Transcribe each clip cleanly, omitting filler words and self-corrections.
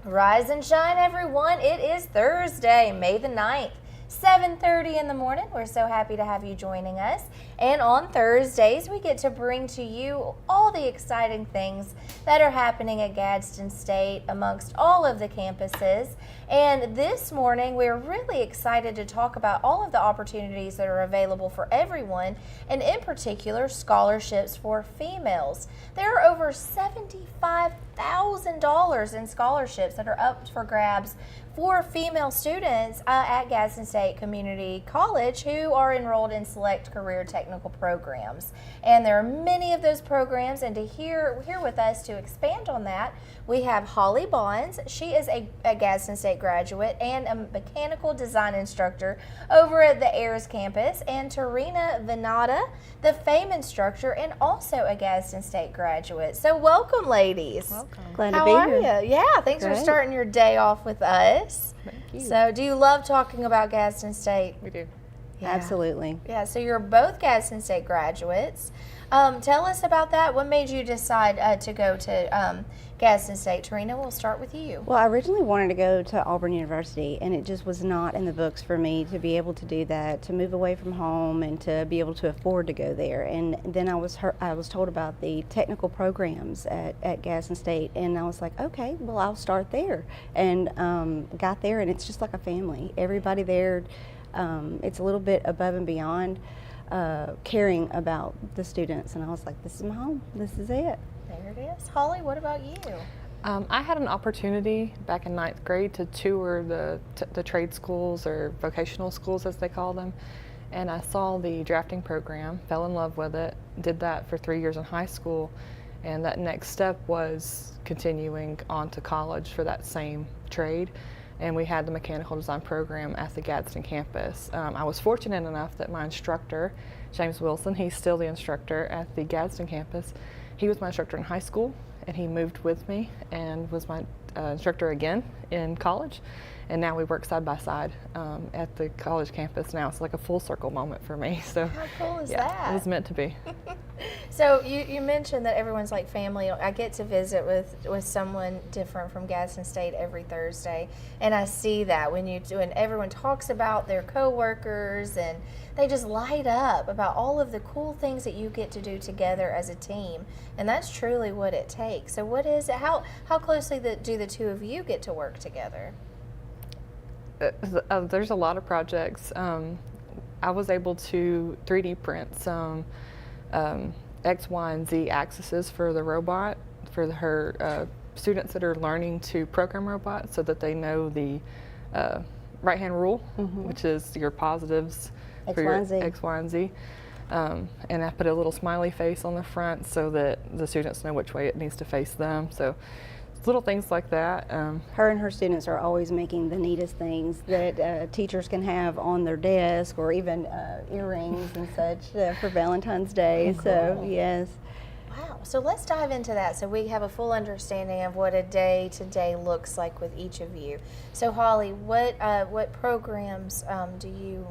Rise and shine, everyone. It is Thursday, May the 9th, 7:30 in the morning. We're so happy to have you joining us. And on Thursdays, we get to bring to you all the exciting things that are happening at Gadsden State amongst all of the campuses. And this morning, we're really excited to talk about all of the opportunities that are available for everyone, and in particular, scholarships for females. There are over $75,000 in scholarships that are up for grabs for female students at Gadsden State Community College who are enrolled in select career technical programs. And there are many of those programs, and here with us to expand on that, we have Holly Bonds. She is a Gadsden State graduate and a mechanical design instructor over at the Ayers campus, and Tarina Venata, the FAME instructor and also a Gadsden State graduate. So welcome, ladies. Welcome. Glad How to be are here. you? Yeah, thanks for Great. starting your day off with us. Thank you. So do you love talking about Gadsden State? We do. Yeah. Absolutely. Yeah, so you're both Gadsden State graduates. Tell us about that. What made you decide to go to Gadsden State? Tarina, we'll start with you. Well, I originally wanted to go to Auburn University, and it just was not in the books for me to be able to do that, to move away from home and to be able to afford to go there. And then I was told about the technical programs at Gadsden State, and I was like, okay, well, I'll start there. And got there, and it's just like a family. Everybody there, it's a little bit above and beyond caring about the students, and I was like, this is my home. This is it. There it is. Holly, what about you? I had an opportunity back in 9th grade to tour the trade schools, or vocational schools as they call them, and I saw the drafting program, fell in love with it, did that for 3 years in high school, and that next step was continuing on to college for that same trade. And we had the mechanical design program at the Gadsden campus. I was fortunate enough that my instructor, James Wilson, he's still the instructor at the Gadsden campus. He was my instructor in high school, and he moved with me and was my instructor again in college. And now we work side by side at the college campus now. It's like a full circle moment for me. So How cool is yeah, that? it was meant to be. So you mentioned that everyone's like family. I get to visit with someone different from Gadsden State every Thursday, and I see that when you do, and everyone talks about their coworkers, and they just light up about all of the cool things that you get to do together as a team, and that's truly what it takes. So what is it? How closely do the two of you get to work together? There's a lot of projects. I was able to 3D print some X, Y, and Z axes for the robot, for her students that are learning to program robots, so that they know the right-hand rule, which is your positives X, for Y, your and Z. X, Y, and Z. And I put a little smiley face on the front so that the students know which way it needs to face them. So little things like that. Her and her students are always making the neatest things that teachers can have on their desk, or even earrings and such for Valentine's Day. Oh, So cool. yes. Wow. So let's dive into that so we have a full understanding of what a day-to-day looks like with each of you. So Holly, what programs are you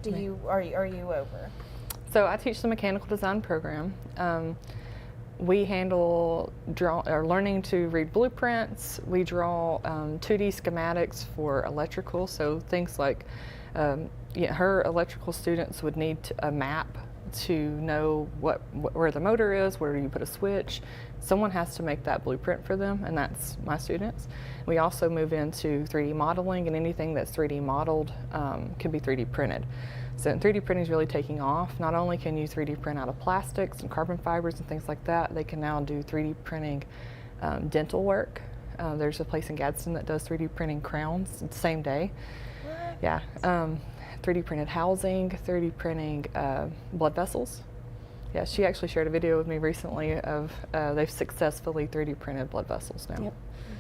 over? So I teach the mechanical design program. We handle learning to read blueprints. We draw 2D schematics for electrical, so things like her electrical students would need a map to know where the motor is, where you put a switch. Someone has to make that blueprint for them, and that's my students. We also move into 3D modeling, and anything that's 3D modeled can be 3D printed. So 3D printing is really taking off. Not only can you 3D print out of plastics and carbon fibers and things like that, they can now do 3D printing dental work. There's a place in Gadsden that does 3D printing crowns the same day. What? Yeah. 3D printed housing, 3D printing blood vessels. Yeah, she actually shared a video with me recently of they've successfully 3D printed blood vessels now. Yep.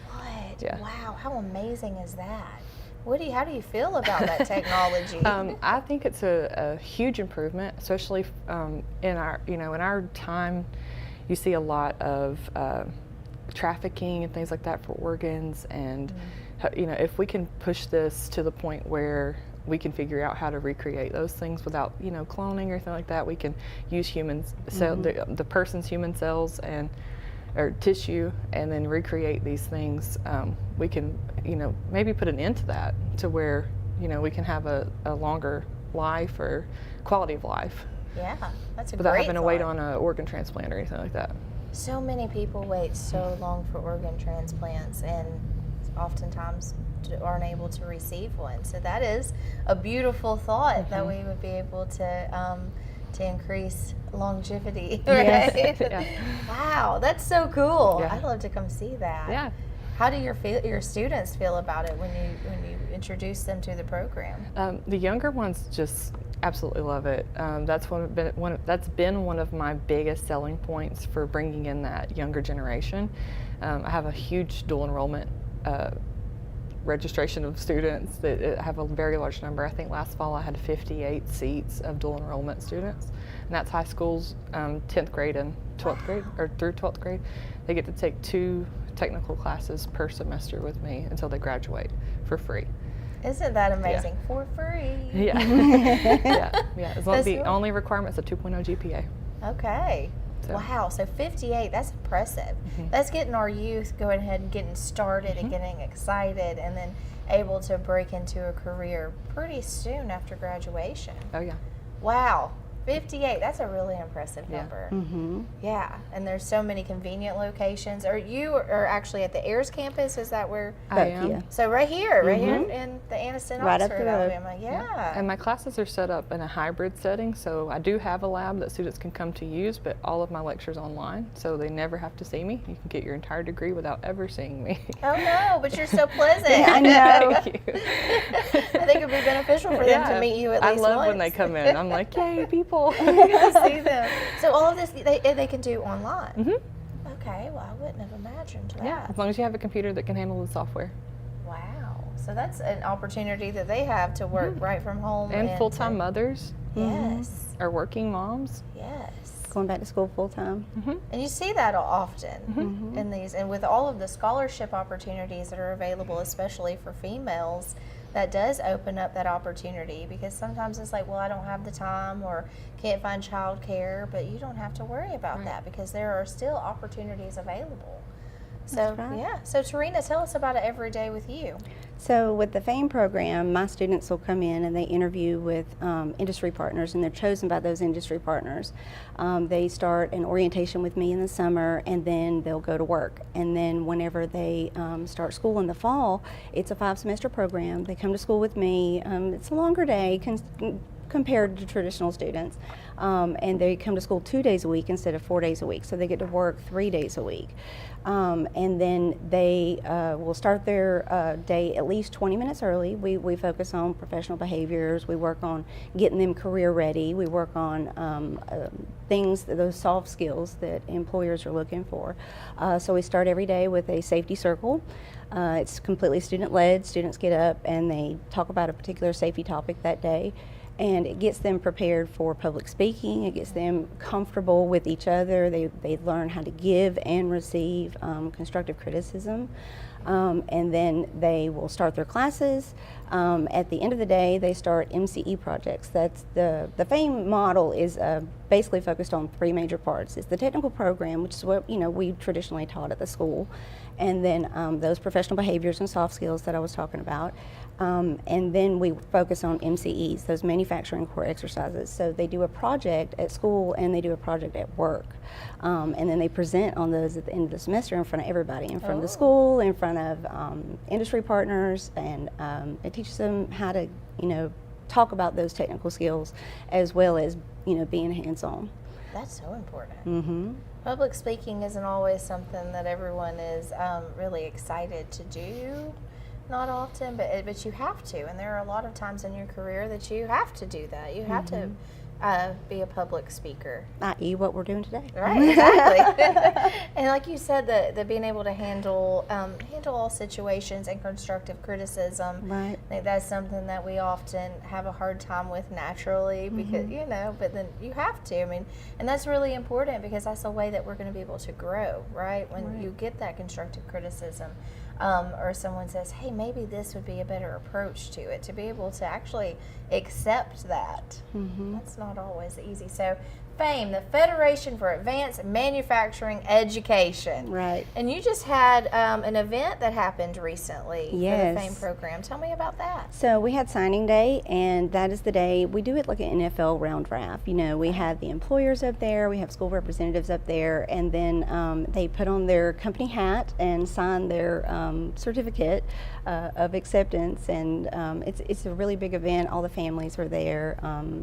What? Yeah. Wow, how amazing is that? How do you feel about that technology? I think it's a huge improvement, especially in our time. You see a lot of trafficking and things like that for organs, and if we can push this to the point where we can figure out how to recreate those things without cloning or anything like that, we can use humans, so the person's human cells, and or tissue and then recreate these things, we can, maybe put an end to that, to where, we can have a longer life or quality of life. Yeah, that's a without great having to thought. wait on an organ transplant or anything like that. So many people wait so long for organ transplants and oftentimes aren't able to receive one. So that is a beautiful thought that we would be able to increase longevity. Right? Yes. Yeah. Wow, that's so cool. Yeah. I'd love to come see that. Yeah. How do your students feel about it when you introduce them to the program? The younger ones just absolutely love it. That's been one of my biggest selling points for bringing in that younger generation. I have a huge dual enrollment registration of students that have a very large number. I think last fall I had 58 seats of dual enrollment students, and that's high schools, 10th grade and 12th grade, or through 12th grade. They get to take 2 technical classes per semester with me until they graduate for free. Isn't that amazing? Yeah. For free. Yeah. Yeah. As long as the only requirement is a 2.0 GPA. Okay. So. Wow, so 58, that's impressive. That's getting our youth going ahead and getting started and getting excited and then able to break into a career pretty soon after graduation. Oh, yeah. Wow, 58, that's a really impressive Yeah. number. Mm-hmm. Yeah, and there's so many convenient locations. You are actually at the Ayers campus, is that where? I am. Yeah. So right here in the Anniston, Right up Oxford, the road. Alabama. Yeah. And my classes are set up in a hybrid setting, so I do have a lab that students can come to use, but all of my lectures online, so they never have to see me. You can get your entire degree without ever seeing me. Oh no, but you're so pleasant. I know. Thank you. I think it would be beneficial for them to meet you at least I love once. when they come in. I'm like, yay, people. You get to see them. So all of this they can do online. Mm-hmm. Okay, well I wouldn't have imagined that. Yeah, as long as you have a computer that can handle the software. Wow. So that's an opportunity that they have to work right from home. And full-time to- mothers Yes. or working moms. Yes. Going back to school full time. And you see that often in these, and with all of the scholarship opportunities that are available, especially for females, that does open up that opportunity, because sometimes it's like, well, I don't have the time or can't find childcare, but you don't have to worry about that because there are still opportunities available. So That's right. yeah. So Tarina, tell us about it every day with you. So with the FAME program, my students will come in and they interview with industry partners, and they're chosen by those industry partners. They start an orientation with me in the summer, and then they'll go to work. And then whenever they start school in the fall, it's a 5-semester program. They come to school with me. It's a longer day compared to traditional students. And they come to school 2 days a week instead of 4 days a week. So they get to work 3 days a week. And then they will start their day at least 20 minutes early. We focus on professional behaviors. We work on getting them career ready. We work on things, those soft skills that employers are looking for. So we start every day with a safety circle. It's completely student-led. Students get up and they talk about a particular safety topic that day. And it gets them prepared for public speaking. It gets them comfortable with each other. They learn how to give and receive constructive criticism. And then they will start their classes. At the end of the day, they start MCE projects. That's the FAME model is basically focused on 3 major parts. It's the technical program, which is what we traditionally taught at the school, and then those professional behaviors and soft skills that I was talking about. And then we focus on MCEs, those manufacturing core exercises. So they do a project at school and they do a project at work. And then they present on those at the end of the semester in front of everybody, in front of the school, in front of industry partners, and it teaches them how to, talk about those technical skills as well as, being hands-on. That's so important. Mm-hmm. Public speaking isn't always something that everyone is really excited to do. Not often, but you have to, and there are a lot of times in your career that you have to do that. You have to be a public speaker. I.e. what we're doing today. Right, exactly. And like you said, the being able to handle all situations and constructive criticism. Right. I think that's something that we often have a hard time with naturally, because but then you have to. I mean, and that's really important because that's a way that we're going to be able to grow, right? When you get that constructive criticism. Or someone says, hey, maybe this would be a better approach to it, to be able to actually accept that. That's not always easy. So FAME, the Federation for Advanced Manufacturing Education. Right. And you just had an event that happened recently for Yes. the FAME program. Tell me about that. So we had signing day, and that is the day we do it like an NFL round draft. You know, we have the employers up there, we have school representatives up there, and then they put on their company hat and sign their certificate of acceptance. And it's a really big event. All the families are there.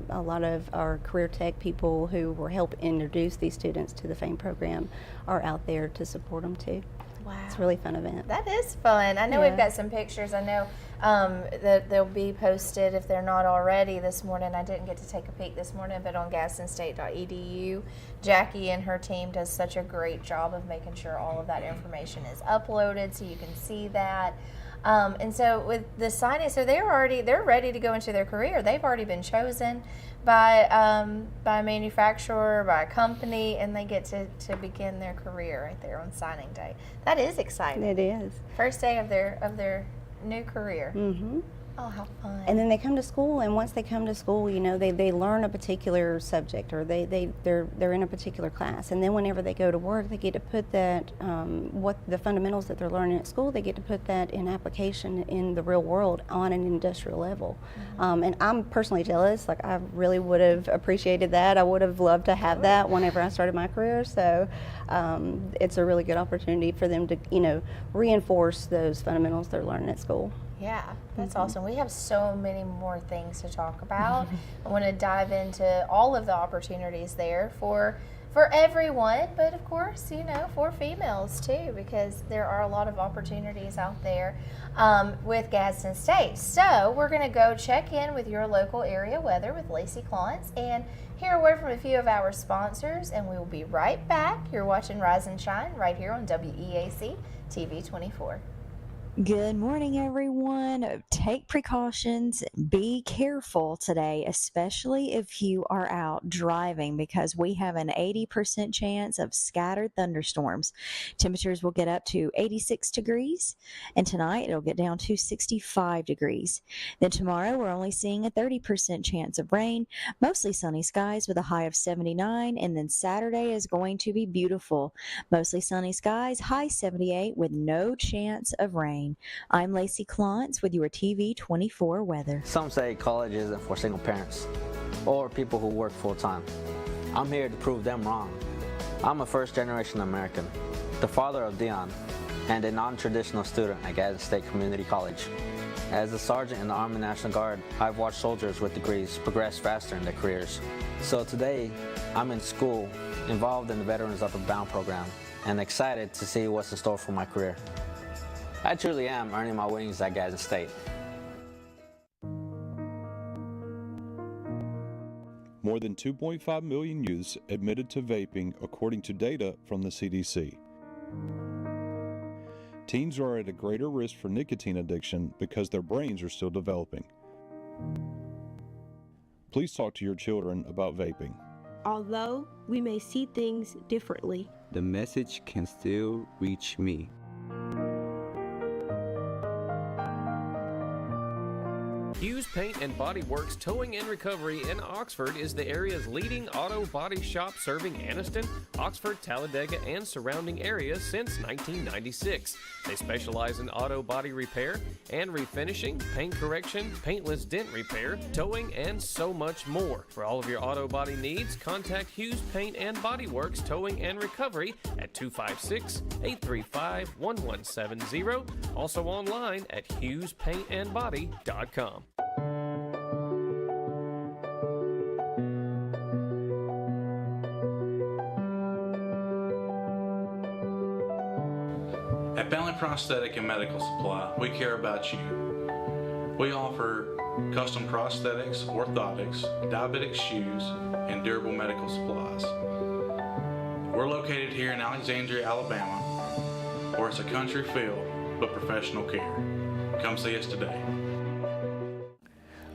A lot of our career tech people who were helping introduce these students to the FAME program are out there to support them too. Wow. It's a really fun event. That is fun. I know Yeah. we've got some pictures. I know that they'll be posted if they're not already this morning. I didn't get to take a peek this morning, but on GadsdenState.edu, Jackie and her team does such a great job of making sure all of that information is uploaded so you can see that. And so with the signing, so they're ready to go into their career. They've already been chosen by a manufacturer, by a company, and they get to begin their career right there on signing day. That is exciting. It is. First day of their new career. Mm-hmm. Oh, how fun. And then they come to school, and once they come to school, you know, they learn a particular subject, or they're in a particular class. And then whenever they go to work, they get to put that, what the fundamentals that they're learning at school, they get to put that in application in the real world on an industrial level. Mm-hmm. And I'm personally jealous. Like, I really would have appreciated that. I would have loved to have that whenever I started my career. So it's a really good opportunity for them to, you know, reinforce those fundamentals they're learning at school. Yeah, that's awesome. We have so many more things to talk about. I want to dive into all of the opportunities there for everyone, but of course, you know, for females too, because there are a lot of opportunities out there with Gadsden State. So we're going to go check in with your local area weather with Lacey Clontz and hear a word from a few of our sponsors, and we will be right back. You're watching Rise and Shine right here on WEAC TV 24. Good morning, everyone. Take precautions. Be careful today, especially if you are out driving, because we have an 80% chance of scattered thunderstorms. Temperatures will get up to 86 degrees, and tonight it'll get down to 65 degrees. Then tomorrow we're only seeing a 30% chance of rain, mostly sunny skies with a high of 79, and then Saturday is going to be beautiful. Mostly sunny skies, high 78 with no chance of rain. I'm Lacey Clontz with your TV 24 weather. Some say college isn't for single parents or people who work full-time. I'm here to prove them wrong. I'm a first-generation American, the father of Dion, and a non-traditional student at Gadsden State Community College. As a sergeant in the Army National Guard, I've watched soldiers with degrees progress faster in their careers. So today, I'm in school, involved in the Veterans Upward Bound program, and excited to see what's in store for my career. I truly am earning my wings at Gadsden State. More than 2.5 million youths admitted to vaping, according to data from the CDC. Teens are at a greater risk for nicotine addiction because their brains are still developing. Please talk to your children about vaping. Although we may see things differently, the message can still reach me. Hughes Paint and Body Works Towing and Recovery in Oxford is the area's leading auto body shop, serving Anniston, Oxford, Talladega, and surrounding areas since 1996. They specialize in auto body repair and refinishing, paint correction, paintless dent repair, towing, and so much more. For all of your auto body needs, contact Hughes Paint and Body Works Towing and Recovery at 256-835-1170. Also online at HughesPaintandBody.com. At Family Prosthetic and Medical Supply, we care about you. We offer custom prosthetics, orthotics, diabetic shoes, and durable medical supplies. We're located here in Alexandria, Alabama, where it's a country feel but professional care. Come see us today.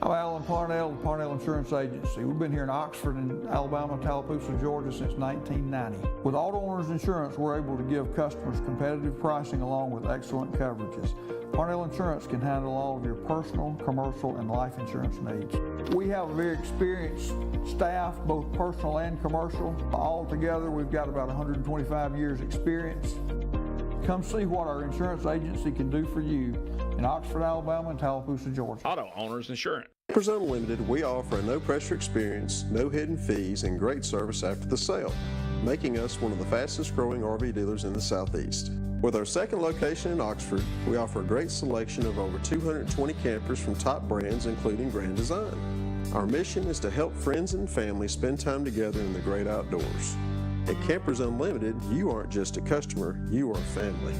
I'm Alan Parnell with Parnell Insurance Agency. We've been here in Oxford and Alabama, Tallapoosa, Georgia since 1990. With Auto Owners Insurance, we're able to give customers competitive pricing along with excellent coverages. Parnell Insurance can handle all of your personal, commercial, and life insurance needs. We have a very experienced staff, both personal and commercial. All together, we've got about 125 years experience. Come see what our insurance agency can do for you in Oxford, Alabama, and Tallapoosa, Georgia. Auto Owners Insurance. Campers Unlimited, we offer a no-pressure experience, no hidden fees, and great service after the sale, making us one of the fastest-growing RV dealers in the Southeast. With our second location in Oxford, we offer a great selection of over 220 campers from top brands, including Grand Design. Our mission is to help friends and family spend time together in the great outdoors. At Campers Unlimited, you aren't just a customer, you are family.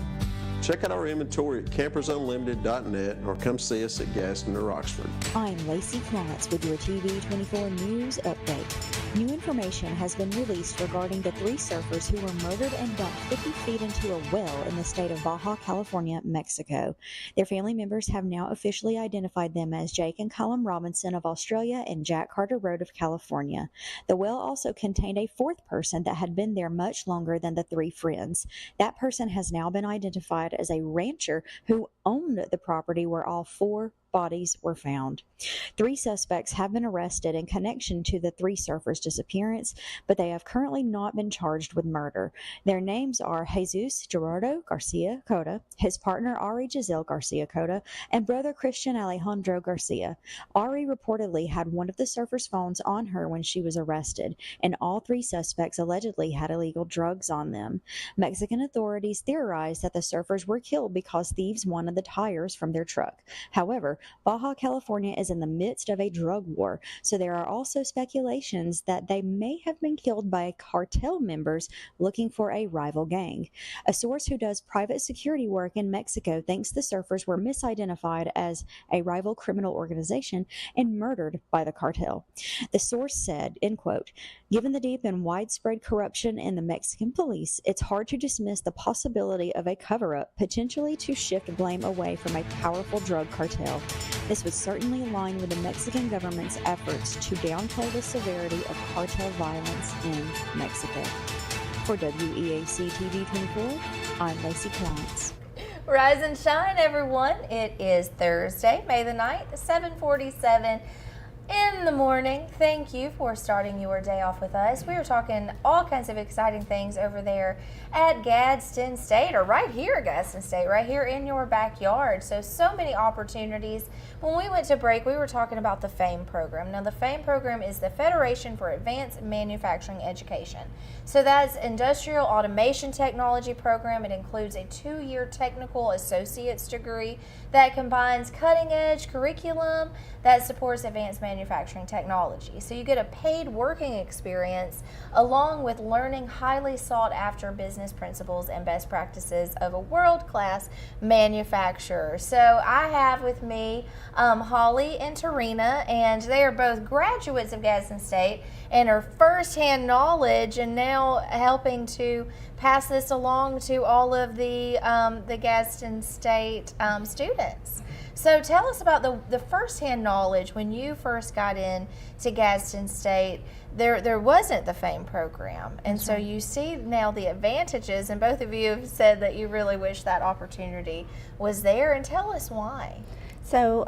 Check out our inventory at campersunlimited.net or come see us at Gadsden or Oxford. I'm Lacey Klontz with your TV24 News Update. New information has been released regarding the 3 surfers who were murdered and dumped 50 feet into a well in the state of Baja California, Mexico. Their family members have now officially identified them as Jake and Callum Robinson of Australia and Jack Carter Road of California. The well also contained a 4th person that had been there much longer than the 3 friends. That person has now been identified as a rancher who owned the property where all 4 bodies were found. 3 suspects have been arrested in connection to the 3 surfers' disappearance, but they have currently not been charged with murder. Their names are Jesus Gerardo Garcia Cota, his partner Ari Giselle Garcia Cota, and brother Christian Alejandro Garcia. Ari reportedly had one of the surfers' phones on her when she was arrested, and all 3 suspects allegedly had illegal drugs on them. Mexican authorities theorized that the surfers were killed because thieves wanted the tires from their truck. However, Baja California is in the midst of a drug war, so there are also speculations that they may have been killed by cartel members looking for a rival gang. A source who does private security work in Mexico thinks the surfers were misidentified as a rival criminal organization and murdered by the cartel. The source said, end quote, "Given the deep and widespread corruption in the Mexican police, it's hard to dismiss the possibility of a cover-up, potentially to shift blame away from a powerful drug cartel. This would certainly align with the Mexican government's efforts to downplay the severity of cartel violence in Mexico." For WEAC TV24, I'm Lacey Klontz. Rise and shine, everyone. It is Thursday, May the 9th, 7:47 in the morning. Thank you for starting your day off with us. We are talking all kinds of exciting things over there at Gadsden State, or right here at Gadsden State, right here in your backyard. So many opportunities. When we went to break, we were talking about the FAME program. Now, the FAME program is the Federation for Advanced Manufacturing Education. So that's Industrial Automation Technology program. It includes a 2-year technical associate's degree that combines cutting-edge curriculum that supports advanced manufacturing technology. So you get a paid working experience along with learning highly sought-after business principles and best practices of a world-class manufacturer. So I have with me Holly and Tarina, and they are both graduates of Gadsden State and are first-hand knowledge and now helping to pass this along to all of the Gadsden State students. So tell us about the first-hand knowledge. When you first got in to Gadsden State, there wasn't the FAME program, and so you see now the advantages, and both of you have said that you really wish that opportunity was there, and tell us why. So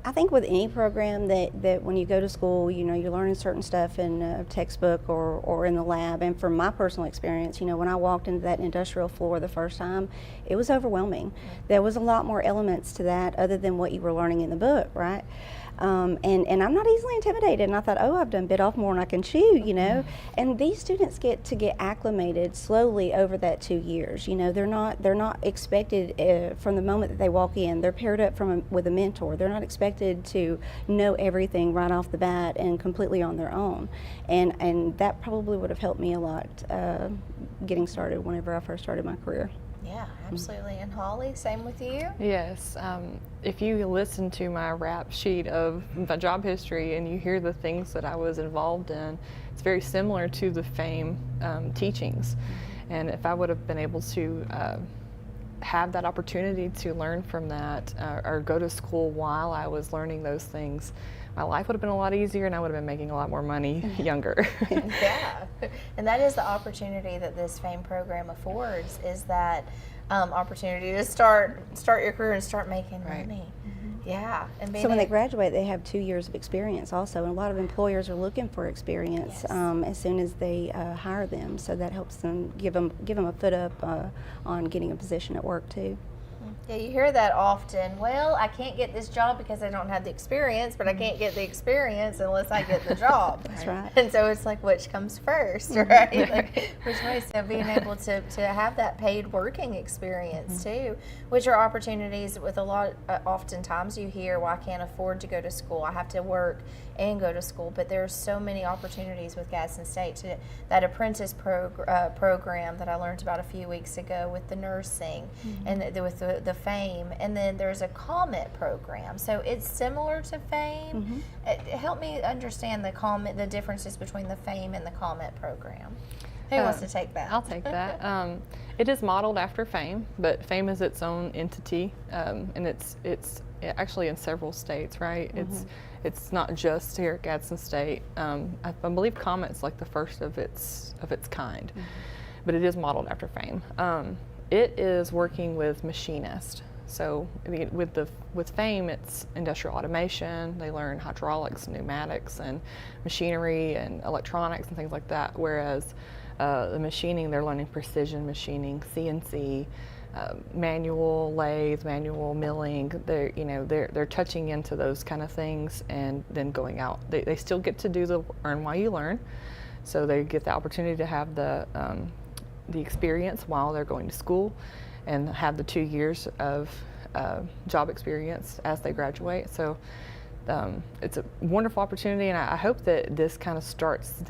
I think with any program that when you go to school, you know, you're learning certain stuff in a textbook or in the lab. And from my personal experience, you know, when I walked into that industrial floor the first time, it was overwhelming. There was a lot more elements to that other than what you were learning in the book, right? And I'm not easily intimidated, and I thought, oh, I've done bit off more than I can chew, you know. And these students get acclimated slowly over that 2 years. You know, they're not expected from the moment that they walk in. They're paired up with a mentor. They're not expected to know everything right off the bat and completely on their own. And that probably would have helped me a lot getting started whenever I first started my career. Yeah, absolutely. And Holly, same with you? Yes. If you listen to my rap sheet of my job history and you hear the things that I was involved in, it's very similar to the FAME teachings. And if I would have been able to have that opportunity to learn from that or go to school while I was learning those things, my life would have been a lot easier and I would have been making a lot more money younger. Yeah, and that is the opportunity that this FAME program affords, is that opportunity to start your career and start making money. Yeah. And So when they graduate, they have 2 years of experience also, and a lot of employers are looking for experience as soon as they hire them. So that helps them give them a foot up on getting a position at work too. Yeah, you hear that often. Well, I can't get this job because I don't have the experience, but I can't get the experience unless I get the job. That's right. And so it's like, which comes first, right? Like, which way? So being able to have that paid working experience too, which are opportunities with a lot, oftentimes you hear, well, I can't afford to go to school. I have to work and go to school. But there's so many opportunities with Gadsden State, that apprentice program that I learned about a few weeks ago with the nursing and with the FAME, and then there's a CoMeT program. So it's similar to FAME. Help me understand the CoMeT, the differences between the FAME and the CoMeT program. Who wants to take that? I'll take that. It is modeled after FAME, but FAME is its own entity, and it's actually in several states, right? It's not just here at Gadsden State. I believe CoMeT's like the first of its kind, but it is modeled after FAME. It is working with machinists. So with FAME, it's industrial automation. They learn hydraulics, pneumatics, and machinery and electronics and things like that. Whereas the machining, they're learning precision machining, CNC, manual lathe, manual milling. They're touching into those kind of things and then going out. They still get to do the earn while you learn. So they get the opportunity to have the experience while they're going to school and have the 2 years of job experience as they graduate. So it's a wonderful opportunity, and I hope that this kind of starts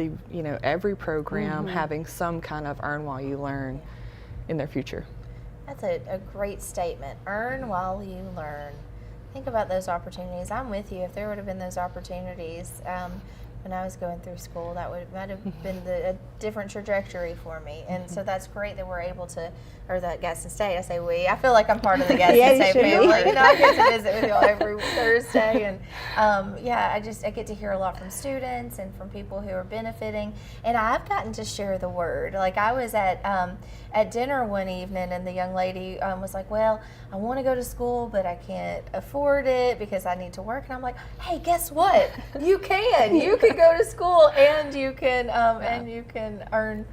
every program having some kind of earn while you learn in their future. That's a great statement. Earn while you learn. Think about those opportunities. I'm with you. If there would have been those opportunities when I was going through school, might have been a different trajectory for me. And so that's great that we're able to, or that Gadsden State, I say we, I feel like I'm part of the Gadsden State family. You know, I get to visit with y'all every Thursday, and I get to hear a lot from students and from people who are benefiting. And I've gotten to share the word. Like, I was at dinner one evening, and the young lady was like, well, I want to go to school, but I can't afford it because I need to work. And I'm like, hey, guess what? You can. You can go to school, and you can earn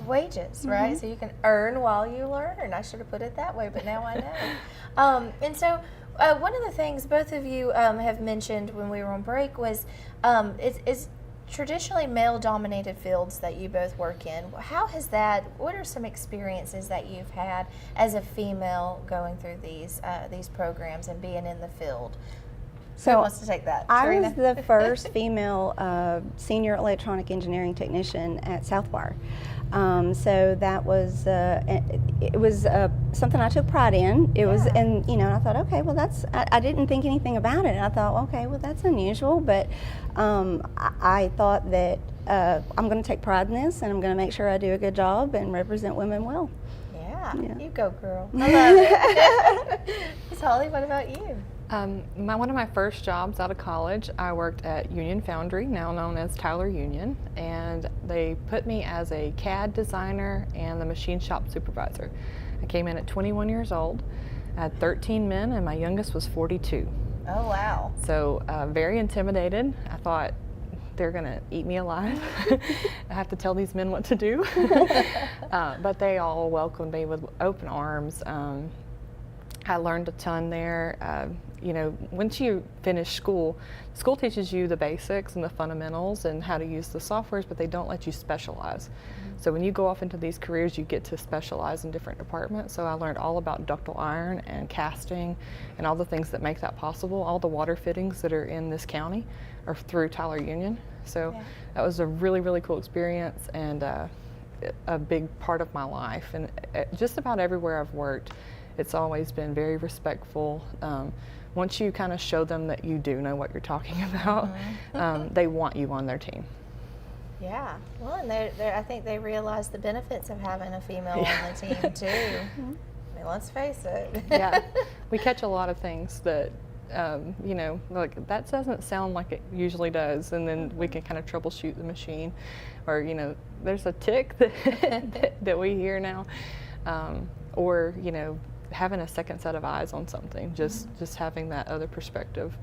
wages, right? So you can earn while you learn. I should have put it that way, but now I know. And so one of the things both of you have mentioned when we were on break was it's traditionally male-dominated fields that you both work in. What are some experiences that you've had as a female going through these programs and being in the field? So who wants to take that? I Serena? was the first female senior electronic engineering technician at Southwire. So that was it was something I took pride in. It was, and I thought, okay, well I didn't think anything about it. And I thought, okay, well that's unusual, but I thought that I'm going to take pride in this, and I'm going to make sure I do a good job and represent women well. Yeah. You go, girl. I love it. Miss Holly, what about you? One of my first jobs out of college, I worked at Union Foundry, now known as Tyler Union, and they put me as a CAD designer and the machine shop supervisor. I came in at 21 years old. I had 13 men, and my youngest was 42. Oh, wow. So very intimidated. I thought, they're going to eat me alive. I have to tell these men what to do. But they all welcomed me with open arms. I learned a ton there. Once you finish school teaches you the basics and the fundamentals and how to use the softwares, but they don't let you specialize. So when you go off into these careers, you get to specialize in different departments. So I learned all about ductile iron and casting and all the things that make that possible. All the water fittings that are in this county are through Tyler Union. So that was a really, really cool experience and a big part of my life. And just about everywhere I've worked, it's always been very respectful. Once you kind of show them that you do know what you're talking about, they want you on their team. Yeah, well, and I think they realize the benefits of having a female on the team too. mean, let's face it. Yeah, we catch a lot of things that, you know, like that doesn't sound like it usually does, and then we can kind of troubleshoot the machine, or you know, there's a tick that we hear now, or you know, having a second set of eyes on something, just having that other perspective.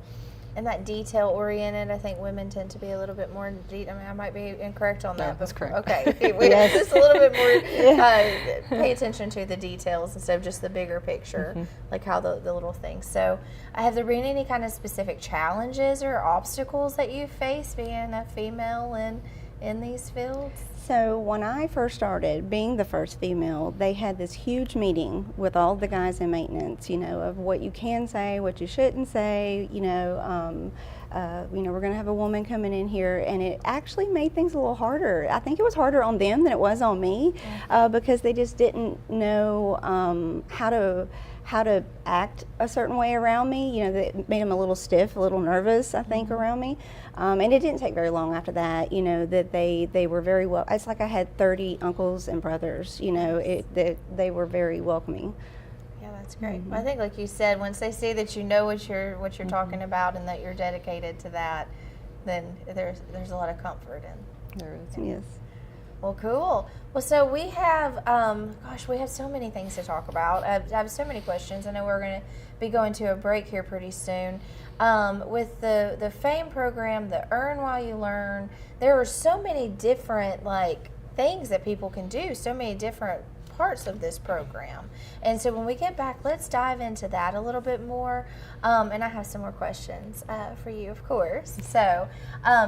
And that detail oriented, I think women tend to be a little bit more. I mean, I might be incorrect on that. No, that's correct. Okay, yes. Just a little bit more. Pay attention to the details instead of just the bigger picture, like how the little things. So, have there been any kind of specific challenges or obstacles that you face being a female in these fields? So when I first started, being the first female, they had this huge meeting with all the guys in maintenance, you know, of what you can say, what you shouldn't say, you know, we're going to have a woman coming in here, and it actually made things a little harder. I think it was harder on them than it was on me, because they just didn't know how to act a certain way around me. You know, that made them a little stiff, a little nervous, I think, around me. And it didn't take very long after that, you know, that they were very well. It's like I had 30 uncles and brothers, you know, that they were very welcoming. Yeah, that's great. I think, like you said, once they see that you know what you're talking about and that you're dedicated to that, then there's a lot of comfort in. There is. Yes. Well, cool. Well, so we have, we have so many things to talk about. I have so many questions. I know we're going to be going to a break here pretty soon. With the FAME program, the Earn While You Learn, there are so many different things that people can do, so many different parts of this program. And so when we get back, let's dive into that a little bit more. And I have some more questions for you, of course. So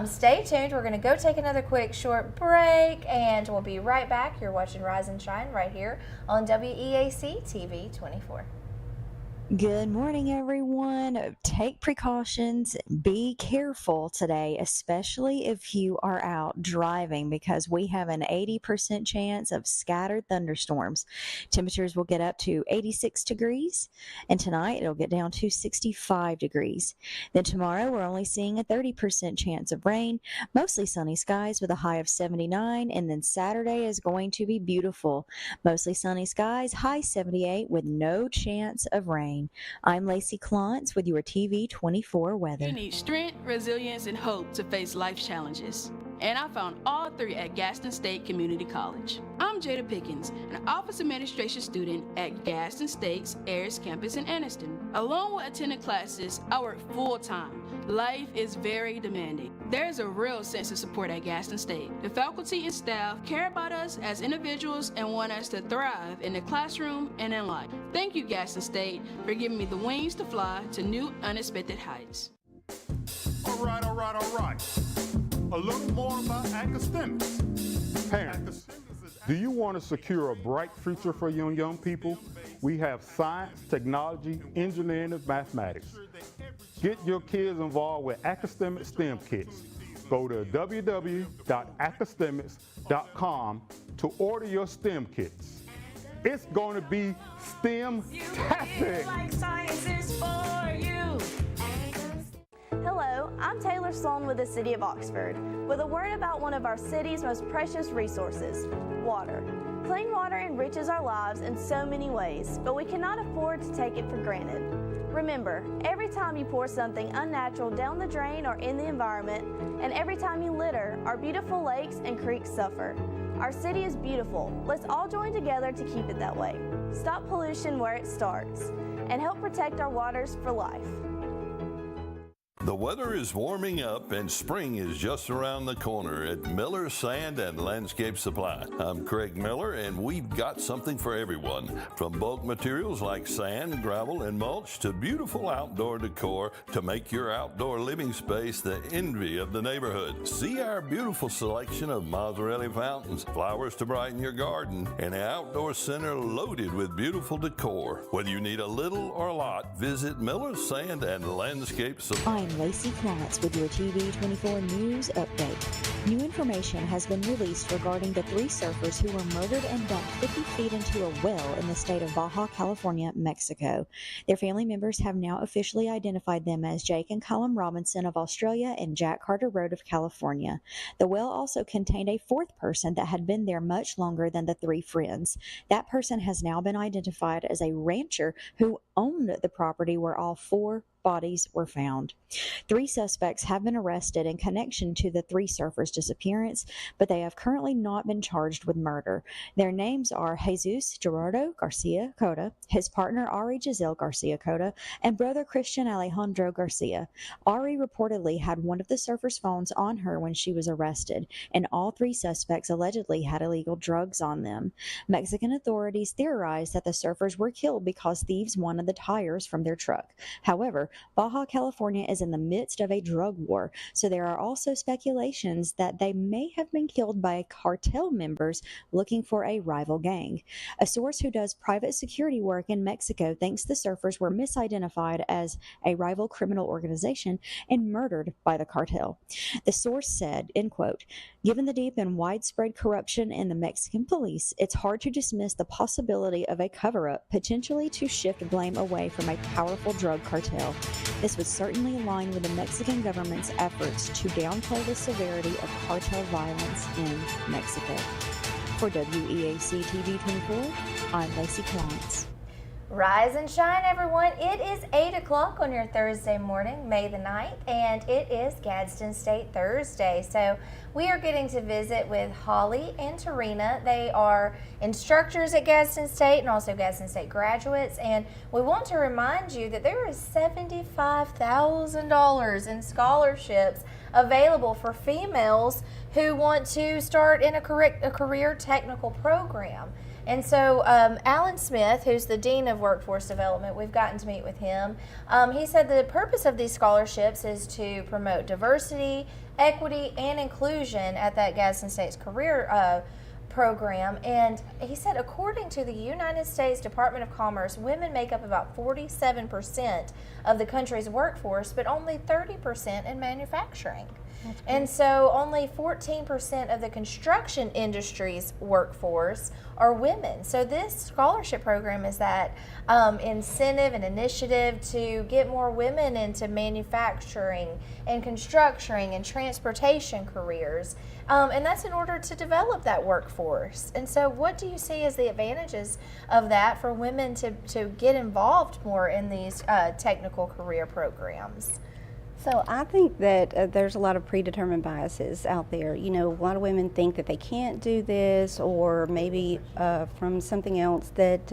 stay tuned. We're going to go take another quick short break, and we'll be right back. You're watching Rise and Shine right here on WEAC TV 24. Good morning, everyone. Take precautions. Be careful today, especially if you are out driving, because we have an 80% chance of scattered thunderstorms. Temperatures will get up to 86 degrees, and tonight it'll get down to 65 degrees. Then tomorrow we're only seeing a 30% chance of rain, mostly sunny skies with a high of 79, and then Saturday is going to be beautiful. Mostly sunny skies, high 78 with no chance of rain. I'm Lacey Klontz with your TV 24 weather. You need strength, resilience, and hope to face life's challenges. And I found all three at Gadsden State Community College. I'm Jada Pickens, an office administration student at Gadsden State's Ayers campus in Anniston. Along with attending classes, I work full-time. Life is very demanding. There's a real sense of support at Gadsden State. The faculty and staff care about us as individuals and want us to thrive in the classroom and in life. Thank you, Gadsden State, for giving me the wings to fly to new, unexpected heights. All right. A little more about academics. Parents, do you want to secure a bright future for young people? We have science, technology, engineering, and mathematics. Get your kids involved with Academic STEM Kits. Go to www.academics.com to order your STEM kits. It's going to be STEM-tastic. Like science is for you. Hello, I'm Taylor Sloan with the City of Oxford, with a word about one of our city's most precious resources, water. Clean water enriches our lives in so many ways, but we cannot afford to take it for granted. Remember, every time you pour something unnatural down the drain or in the environment, and every time you litter, our beautiful lakes and creeks suffer. Our city is beautiful. Let's all join together to keep it that way. Stop pollution where it starts, and help protect our waters for life. The weather is warming up and spring is just around the corner at Miller Sand and Landscape Supply. I'm Craig Miller, and we've got something for everyone. From bulk materials like sand, gravel, and mulch to beautiful outdoor decor to make your outdoor living space the envy of the neighborhood. See our beautiful selection of Mazzarelli fountains, flowers to brighten your garden, and an outdoor center loaded with beautiful decor. Whether you need a little or a lot, visit Miller Sand and Landscape Supply. I'm Lacey Klontz with your TV24 News Update. New information has been released regarding the 3 surfers who were murdered and dumped 50 feet into a well in the state of Baja California, Mexico. Their family members have now officially identified them as Jake and Callum Robinson of Australia and Jack Carter Road of California. The well also contained a 4th person that had been there much longer than the 3 friends. That person has now been identified as a rancher who owned the property where all 4 bodies were found. 3 suspects have been arrested in connection to the 3 surfers' disappearance, but they have currently not been charged with murder. Their names are Jesus Gerardo Garcia Cota, his partner Ari Giselle Garcia Cota, and brother Christian Alejandro Garcia. Ari reportedly had one of the surfers' phones on her when she was arrested, and all 3 suspects allegedly had illegal drugs on them. Mexican authorities theorized that the surfers were killed because thieves wanted the tires from their truck. However, Baja California is in the midst of a drug war, so there are also speculations that they may have been killed by cartel members looking for a rival gang. A source who does private security work in Mexico thinks the surfers were misidentified as a rival criminal organization and murdered by the cartel. The source said, end quote, "Given the deep and widespread corruption in the Mexican police, it's hard to dismiss the possibility of a cover-up, potentially to shift blame away from a powerful drug cartel. This would certainly align with the Mexican government's efforts to downplay the severity of cartel violence in Mexico." For WEAC TV24, I'm Lacey Klontz. Rise and shine, everyone. It is 8 o'clock on your Thursday morning, May the 9th, and it is Gadsden State Thursday. So we are getting to visit with Holly and Tarina. They are instructors at Gadsden State and also Gadsden State graduates. And we want to remind you that there is $75,000 in scholarships available for females who want to start in a career technical program. And so Alan Smith, who's the Dean of Workforce Development, we've gotten to meet with him. He said the purpose of these scholarships is to promote diversity, equity, and inclusion at that Gadsden State's career program. And he said, according to the United States Department of Commerce, women make up about 47% of the country's workforce, but only 30% in manufacturing. And so only 14% of the construction industry's workforce are women. So this scholarship program is that incentive and initiative to get more women into manufacturing and construction and transportation careers. And that's in order to develop that workforce. And so what do you see as the advantages of that for women to get involved more in these technical career programs? So I think that there's a lot of predetermined biases out there. You know, a lot of women think that they can't do this, or maybe from something else that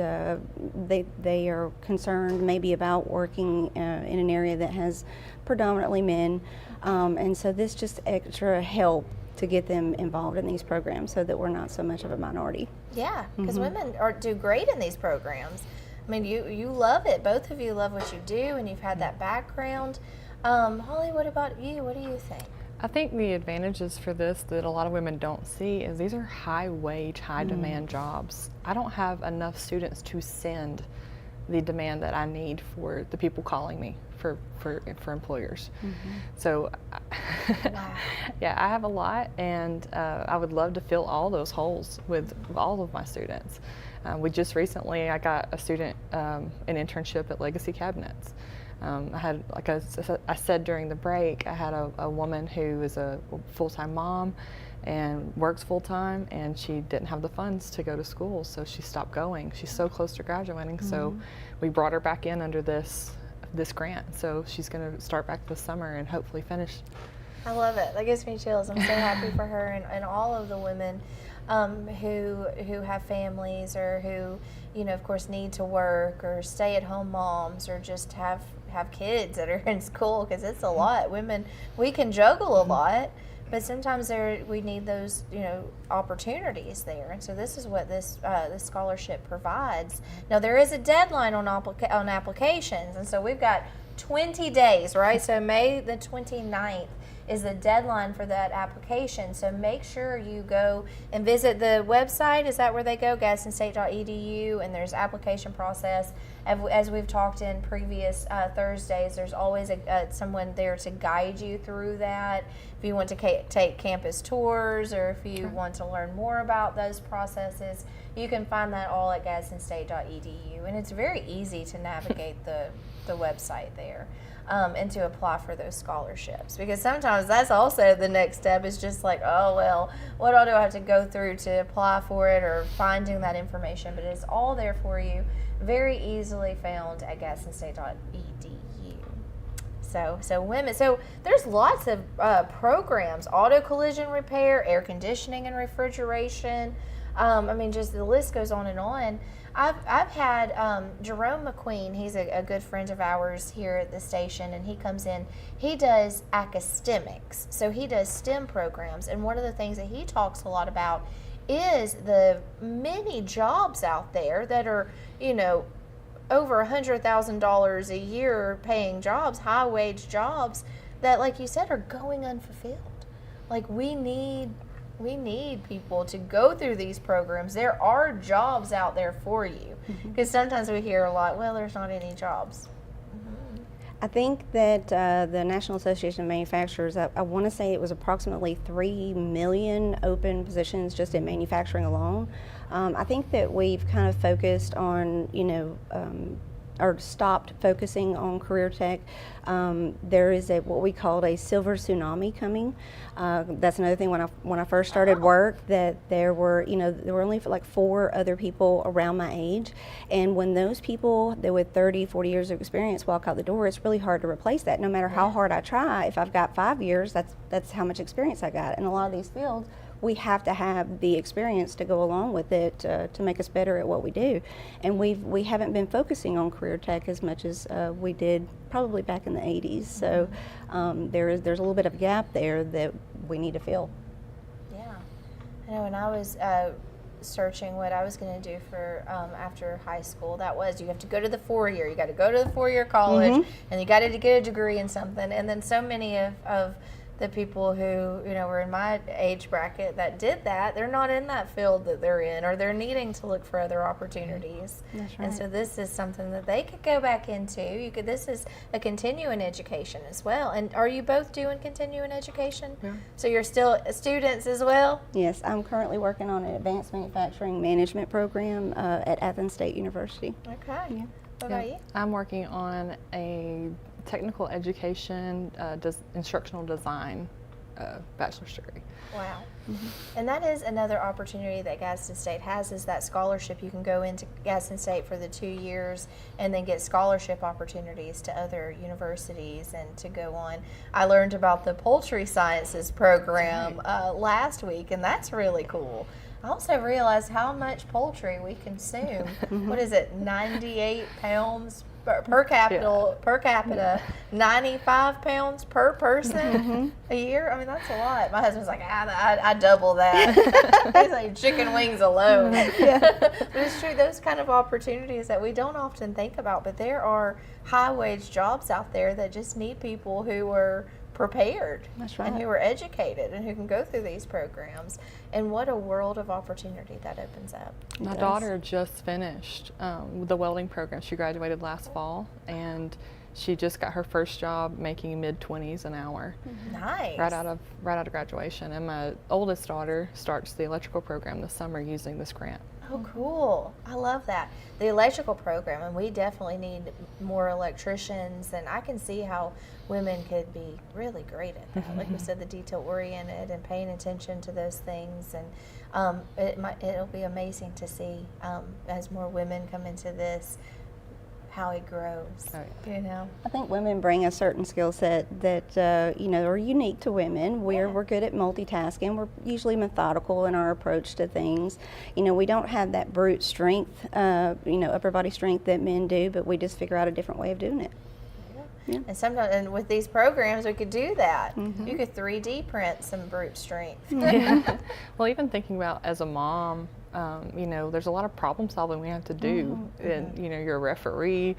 they are concerned maybe about working in an area that has predominantly men. And so this just extra help to get them involved in these programs so that we're not so much of a minority. Yeah, because women do great in these programs. I mean, you love it. Both of you love what you do, and you've had that background. Holly, what about you? What do you think? I think the advantages for this that a lot of women don't see is these are high wage, high demand jobs. I don't have enough students to send the demand that I need for the people calling me for employers. So yeah, I have a lot, and I would love to fill all those holes with all of my students. We just recently, I got a student an internship at Legacy Cabinets. I had, like I said during the break, I had a woman who is a full-time mom and works full-time, and she didn't have the funds to go to school, so she stopped going. She's so close to graduating, so we brought her back in under this grant. So she's going to start back this summer and hopefully finish. I love it. That gives me chills. I'm so happy for her and all of the women who have families, or who, you know, of course, need to work, or stay-at-home moms, or just have kids that are in school, because it's a lot. Women, we can juggle a lot, but sometimes we need those, you know, opportunities there. And so this is what this scholarship provides. Now there is a deadline on applications, and so we've got 20 days, right? So May the 29th is the deadline for that application. So make sure you go and visit the website. Is that where they go? GadsdenState.edu, and there's application process. As we've talked in previous Thursdays, there's always someone there to guide you through that. If you want to take campus tours, or if you want to learn more about those processes, you can find that all at GadsdenState.edu. And it's very easy to navigate the website there. And to apply for those scholarships, because sometimes that's also the next step, is just like, oh well, what do I have to go through to apply for it, or finding that information. But it's all there for you, very easily found at GadsdenState.edu. So women, so there's lots of programs: auto collision repair, air conditioning and refrigeration. I mean, just the list goes on and on. I've had Jerome McQueen. He's a good friend of ours here at the station, and he comes in. He does academics, so he does STEM programs. And one of the things that he talks a lot about is the many jobs out there that are, over $100,000 a year paying jobs, high wage jobs that, like you said, are going unfulfilled. Like we need people to go through these programs. There are jobs out there for you, because sometimes we hear a lot, well, there's not any jobs. I think that the National Association of Manufacturers, I want to say it was approximately 3 million open positions just in manufacturing alone. I think that we've kind of focused on, or stopped focusing on career tech. There is what we called a silver tsunami coming. That's another thing when I first started work, that there were only like 4 other people around my age, and when those people that with 30, 40 years of experience walk out the door, it's really hard to replace that. No matter how hard I try, if I've got 5 years, that's how much experience I got. In a lot of these fields, we have to have the experience to go along with it to make us better at what we do. And we haven't been focusing on career tech as much as we did probably back in the 80s. So there's a little bit of a gap there that we need to fill. Yeah. I know when I was searching what I was going to do for after high school, that was, you have to go to the 4-year. You got to go to the 4-year college, and you got to get a degree in something. And then so many of the people who were in my age bracket that did that, they're not in that field that they're in, or they're needing to look for other opportunities. That's right. And so this is something that they could go back into. This is a continuing education as well. And are you both doing continuing education? Yeah. So you're still students as well? Yes, I'm currently working on an advanced manufacturing management program at Gadsden State University. Okay. Yeah. What about you? I'm working on a technical education, instructional design bachelor's degree. Wow. And that is another opportunity that Gadsden State has, is that scholarship. You can go into Gadsden State for the 2 years and then get scholarship opportunities to other universities and to go on. I learned about the poultry sciences program last week, and that's really cool. I also realized how much poultry we consume. What is it, 98 pounds per capita, 95 pounds per person a year? I mean, that's a lot. My husband's like, I double that. It's like chicken wings alone. But it's true, those kind of opportunities that we don't often think about, but there are high wage jobs out there that just need people who are prepared. That's right. And who are educated and who can go through these programs. And what a world of opportunity that opens up. My daughter just finished the welding program. She graduated last fall, and she just got her first job making mid-20s an hour. Nice. Right out of graduation. And my oldest daughter starts the electrical program this summer using this grant. Oh, cool. I love that. The electrical program, and we definitely need more electricians, and I can see how women could be really great at that. Like we said, the detail-oriented and paying attention to those things, and it'll be amazing to see as more women come into this, how it grows. I think women bring a certain skill set that are unique to women. We're good at multitasking. We're usually methodical in our approach to things. We don't have that brute strength, upper body strength that men do, but we just figure out a different way of doing it. Yeah. And sometimes, and with these programs, we could do that. You could 3D print some brute strength. Well, even thinking about as a mom, there's a lot of problem solving we have to do. And you're a referee,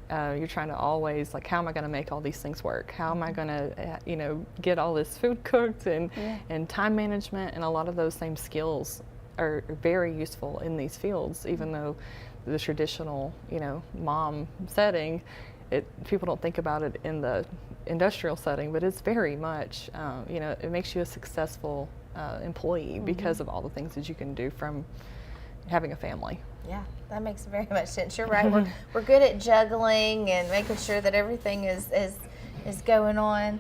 you're trying to always, like, how am I going to make all these things work? How am I going to, get all this food cooked and time management, and a lot of those same skills are very useful in these fields, even though the traditional, mom setting, people don't think about it in the industrial setting, but it's very much, it makes you a successful employee because of all the things that you can do from having a family. Yeah, that makes very much sense. You're right. We're good at juggling and making sure that everything is going on.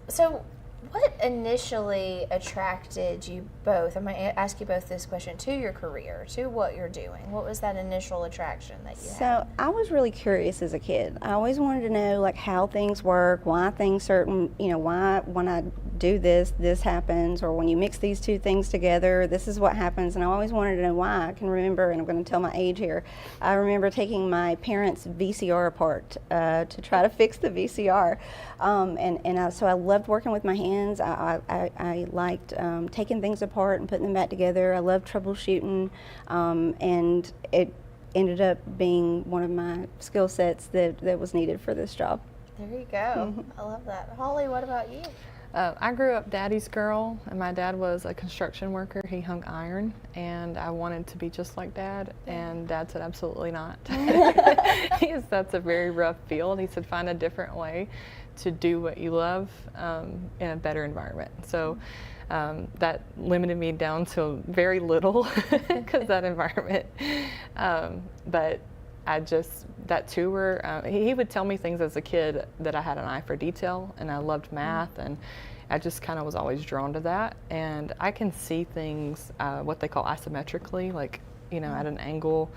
So what initially attracted you both? I'm going to ask you both this question, to your career, to what you're doing. What was that initial attraction that you had? So I was really curious as a kid. I always wanted to know, like, how things work, why things certain, why when I do this happens, or when you mix these two things together, this is what happens. And I always wanted to know why. I can remember, and I'm going to tell my age here, I remember taking my parents' VCR apart to try to fix the VCR. So I loved working with my hands. I liked taking things apart and putting them back together. I loved troubleshooting, and it ended up being one of my skill sets that was needed for this job. There you go. I love that. Holly, what about you? I grew up daddy's girl, and my dad was a construction worker. He hung iron, and I wanted to be just like Dad, and Dad said absolutely not. That's a very rough field. He said find a different way to do what you love in a better environment. So that limited me down to very little because that environment. But that tour, he would tell me things as a kid that I had an eye for detail, and I loved math, and I just kind of was always drawn to that. And I can see things, what they call isometrically, like, at an angle.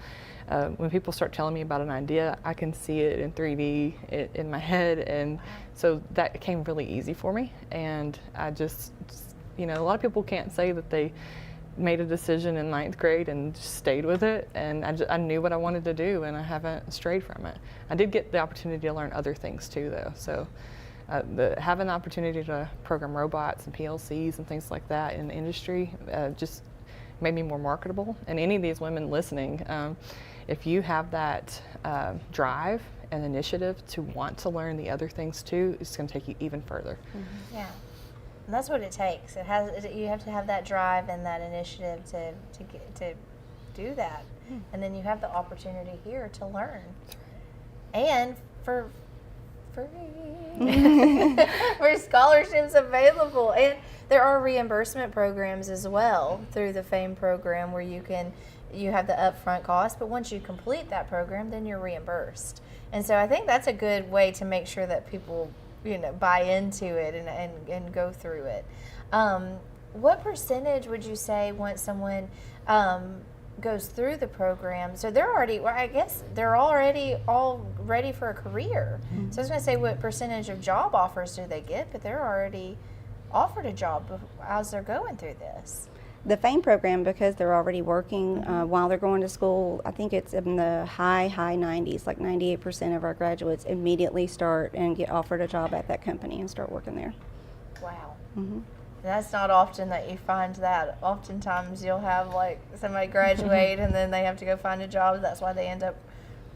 When people start telling me about an idea, I can see it in 3D in my head, and so that came really easy for me. And I just, a lot of people can't say that they made a decision in 9th grade and just stayed with it, and I knew what I wanted to do, and I haven't strayed from it. I did get the opportunity to learn other things too, though. So having the opportunity to program robots and PLCs and things like that in the industry just made me more marketable. And any of these women listening, if you have that drive and initiative to want to learn the other things too, it's going to take you even further. Yeah. And that's what it takes. You have to have that drive and that initiative to do that, and then you have the opportunity here to learn, and for free, for scholarships available, and there are reimbursement programs as well through the FAME program where you have the upfront cost, but once you complete that program, then you're reimbursed. And so I think that's a good way to make sure that people buy into it and go through it. What percentage would you say once someone goes through the program, so they're already, I guess they're already all ready for a career. So I was going to say, what percentage of job offers do they get, but they're already offered a job as they're going through this? The FAME program, because they're already working while they're going to school, I think it's in the high 90s, like 98% of our graduates immediately start and get offered a job at that company and start working there. Wow. That's not often that you find that. Oftentimes you'll have like somebody graduate and then they have to go find a job. That's why they end up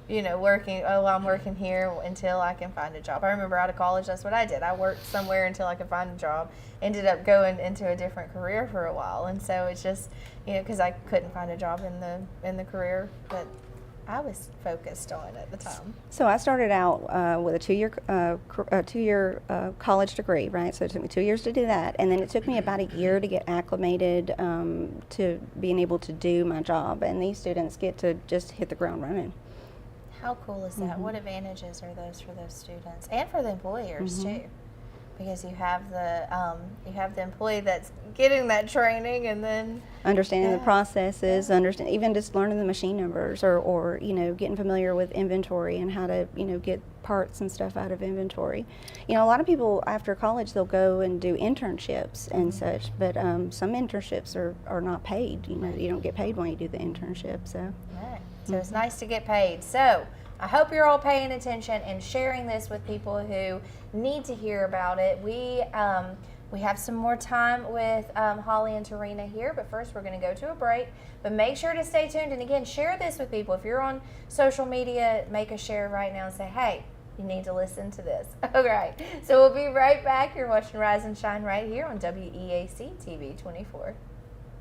working, I'm working here until I can find a job. I remember out of college, that's what I did. I worked somewhere until I could find a job. Ended up going into a different career for a while. And so it's just, because I couldn't find a job in the career that I was focused on at the time. So I started out with a two-year college degree, right? So it took me 2 years to do that. And then it took me about a year to get acclimated to being able to do my job. And these students get to just hit the ground running. How cool is that? What advantages are those for those students and for the employers too? Because you have the employee that's getting that training and then understanding the processes, even just learning the machine numbers, or getting familiar with inventory and how to get parts and stuff out of inventory. A lot of people after college, they'll go and do internships and such, but some internships are not paid. You don't get paid when you do the internship. So so it's nice to get paid. So I hope you're all paying attention and sharing this with people who need to hear about it. We We have some more time with Holly and Tarina here, but first we're going to go to a break. But make sure to stay tuned, and again, share this with people. If you're on social media, make a share right now and say, hey, you need to listen to this. All right, so we'll be right back. You're watching Rise and Shine right here on WEAC TV 24.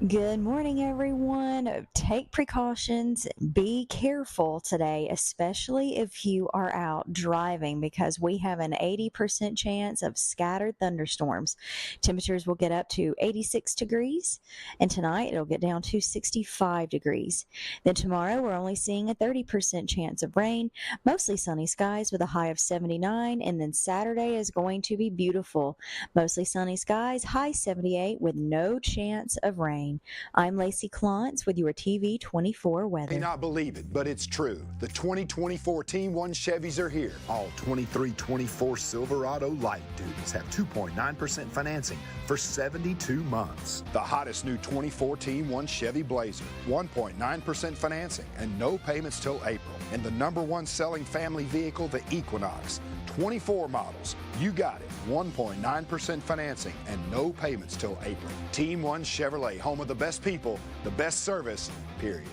Good morning, everyone. Take precautions. Be careful today, especially if you are out driving, because we have an 80% chance of scattered thunderstorms. Temperatures will get up to 86 degrees, and tonight it'll get down to 65 degrees. Then tomorrow we're only seeing a 30% chance of rain, mostly sunny skies with a high of 79, and then Saturday is going to be beautiful. Mostly sunny skies, high 78 with no chance of rain. I'm Lacey Klontz with your TV 24 weather. You may not believe it, but it's true. The 2024 Team 1 Chevys are here. All 23-24 Silverado light duties have 2.9% financing for 72 months. The hottest new 24 Team 1 Chevy Blazer, 1.9% financing and no payments till April. And the #1 selling family vehicle, the Equinox. 24 models. You got it. 1.9% financing and no payments till April. Team 1 Chevrolet, home of the best people, the best service, period.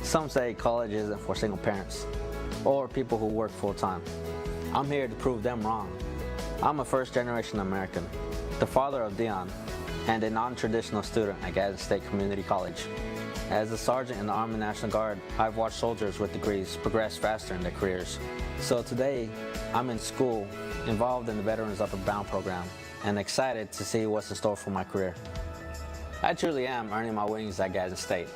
Some say college isn't for single parents or people who work full-time. I'm here to prove them wrong. I'm a first-generation American, the father of Dion, and a non-traditional student at Gadsden State Community College. As a sergeant in the Army National Guard, I've watched soldiers with degrees progress faster in their careers. So today, I'm in school, involved in the Veterans Upward Bound program, and excited to see what's in store for my career. I truly am earning my wings at Gadsden State.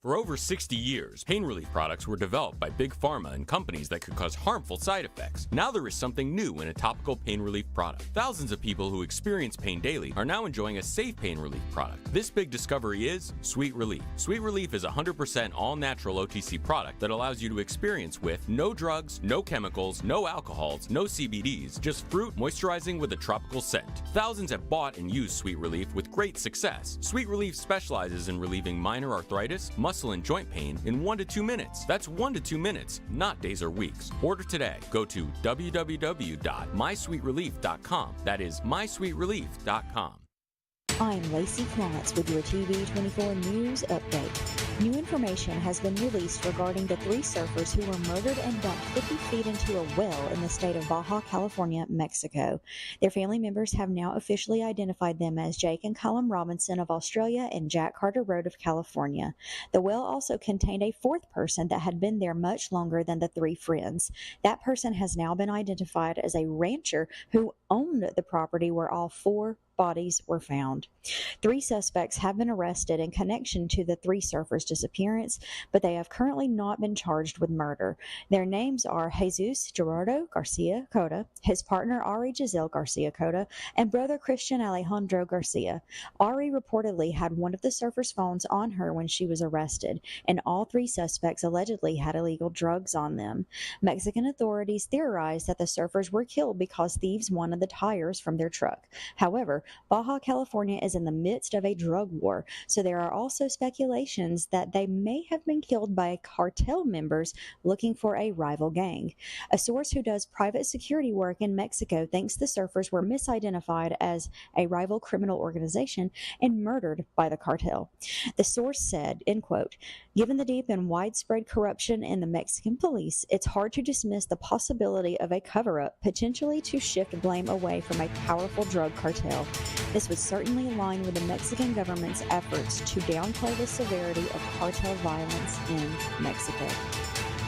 For over 60 years, pain relief products were developed by big pharma and companies that could cause harmful side effects. Now there is something new in a topical pain relief product. Thousands of people who experience pain daily are now enjoying a safe pain relief product. This big discovery is Sweet Relief. Sweet Relief is a 100% all-natural OTC product that allows you to experience with no drugs, no chemicals, no alcohols, no CBDs, just fruit moisturizing with a tropical scent. Thousands have bought and used Sweet Relief with great success. Sweet Relief specializes in relieving minor arthritis, muscle and joint pain in 1 to 2 minutes. That's 1 to 2 minutes, not days or weeks. Order today. Go to www.mysweetrelief.com. That is mysweetrelief.com. I'm Lacey Klontz with your TV 24 News Update. New information has been released regarding the 3 surfers who were murdered and dumped 50 feet into a well in the state of Baja California, Mexico. Their family members have now officially identified them as Jake and Callum Robinson of Australia and Jack Carter Road of California. The well also contained a 4th person that had been there much longer than the 3 friends. That person has now been identified as a rancher who owned the property where all 4 bodies were found. 3 suspects have been arrested in connection to the 3 surfers' disappearance, but they have currently not been charged with murder. Their names are Jesus Gerardo Garcia Cota, his partner Ari Giselle Garcia Cota, and brother Christian Alejandro Garcia. Ari reportedly had one of the surfers' phones on her when she was arrested, and all 3 suspects allegedly had illegal drugs on them. Mexican authorities theorized that the surfers were killed because thieves wanted the tires from their truck. However, Baja California is in the midst of a drug war, so there are also speculations that they may have been killed by cartel members looking for a rival gang. A source who does private security work in Mexico thinks the surfers were misidentified as a rival criminal organization and murdered by the cartel. The source said, end quote, "Given the deep and widespread corruption in the Mexican police, it's hard to dismiss the possibility of a cover-up, potentially to shift blame away from a powerful drug cartel. This would certainly align with the Mexican government's efforts to downplay the severity of cartel violence in Mexico."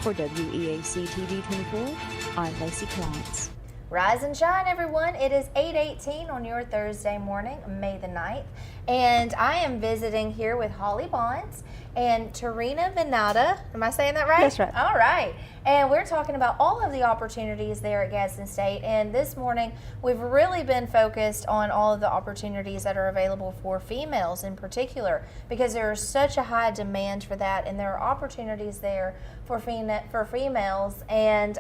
For WEAC TV 24, I'm Lacey Klontz. Rise and shine, everyone. It is 8:18 on your Thursday morning, May the 9th, and I am visiting here with Holly Bonds and Tarina Venata. Am I saying that right? That's right. All right. And we're talking about all of the opportunities there at Gadsden State. And this morning, we've really been focused on all of the opportunities that are available for females in particular, because there is such a high demand for that, and there are opportunities there for females. And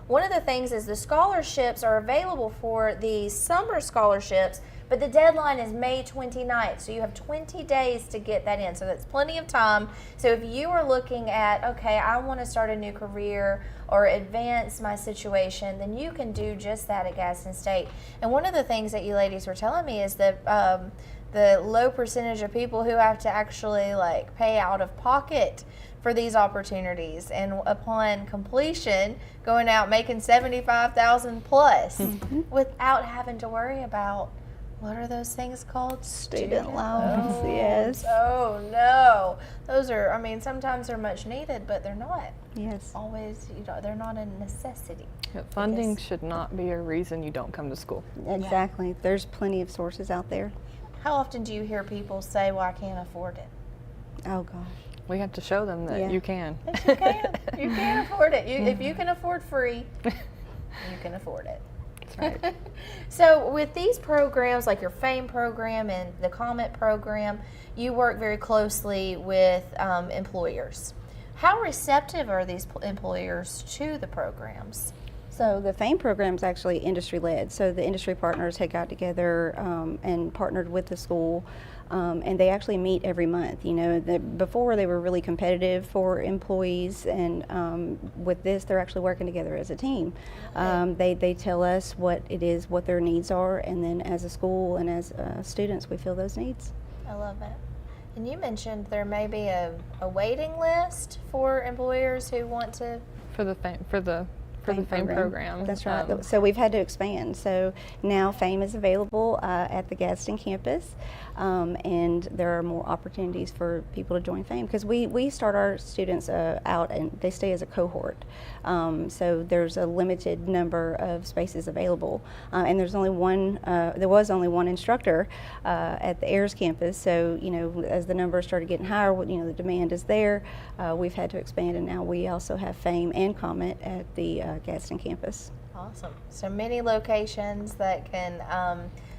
one of the things is the scholarships are available for the summer scholarships, but the deadline is May 29th, so you have 20 days to get that in. So that's plenty of time. So if you are looking at, okay, I want to start a new career, career or advance my situation, then you can do just that at Gadsden State. And one of the things that you ladies were telling me is that the low percentage of people who have to actually like pay out of pocket for these opportunities, and upon completion going out making $75,000 plus without having to worry about, what are those things called? Student loans, yes. Oh no, those are, I mean, sometimes they're much needed, but they're not always, they're not a necessity. Funding should not be a reason you don't come to school. Exactly. There's plenty of sources out there. How often do you hear people say, well, I can't afford it? Oh gosh. We have to show them that you can. Yes, you can. You can afford it. If you can afford free, you can afford it. That's right. So with these programs, like your FAME program and the CoMeT program, you work very closely with employers. How receptive are these employers to the programs? So the FAME program is actually industry-led. So the industry partners had got together and partnered with the school, and they actually meet every month. You know, before they were really competitive for employees, and with this, they're actually working together as a team. They tell us what it is, what their needs are, and then as a school and as students, we fill those needs. I love it. And you mentioned there may be a waiting list for employers who want to for the FAME program. That's right. So we've had to expand. So now FAME is available at the Gadsden campus, and there are more opportunities for people to join FAME, because we start our students out and they stay as a cohort. So there's a limited number of spaces available, and there's only one. There was only one instructor at the Ayers campus. So you know, as the numbers started getting higher, you know, the demand is there. We've had to expand, and now we also have FAME and CoMeT at the Gadsden campus. Awesome. So many locations that can,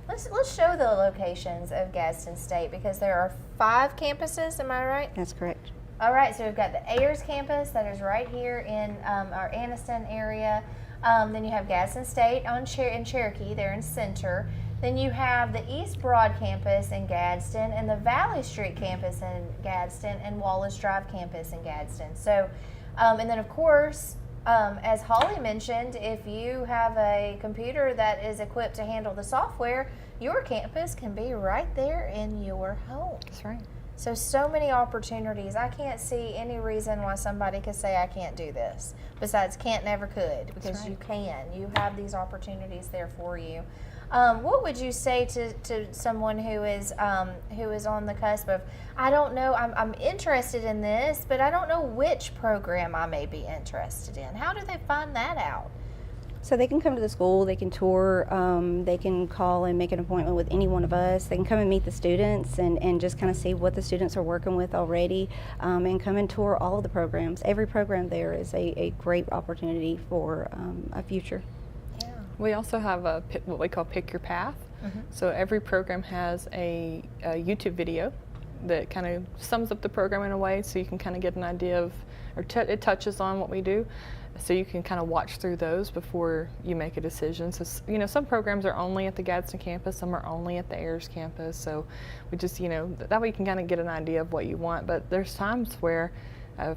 let's show the locations of Gadsden State, because there are 5 campuses, am I right? That's correct. All right, so we've got the Ayers campus that is right here in our Anniston area. Then you have Gadsden State in Cherokee, they're in Center. Then you have the East Broad campus in Gadsden, and the Valley Street campus in Gadsden, and Wallace Drive campus in Gadsden. So, and then of course, as Holly mentioned, if you have a computer that is equipped to handle the software, your campus can be right there in your home. That's right. So many opportunities. I can't see any reason why somebody could say I can't do this, besides can't, never could, because you can. You have these opportunities there for you. What would you say to someone who is on the cusp of, I don't know, I'm interested in this, but I don't know which program I may be interested in? How do they find that out? So they can come to the school, they can tour, they can call and make an appointment with any one of us. They can come and meet the students and just kind of see what the students are working with already, and come and tour all of the programs. Every program there is a great opportunity for a future. We also have what we call Pick Your Path. So every program has a YouTube video that kind of sums up the program in a way, so you can kind of get an idea of, or it touches on what we do. So you can kind of watch through those before you make a decision. So, you know, some programs are only at the Gadsden campus, some are only at the Ayers campus. So we just, you know, that way you can kind of get an idea of what you want. But there's times where,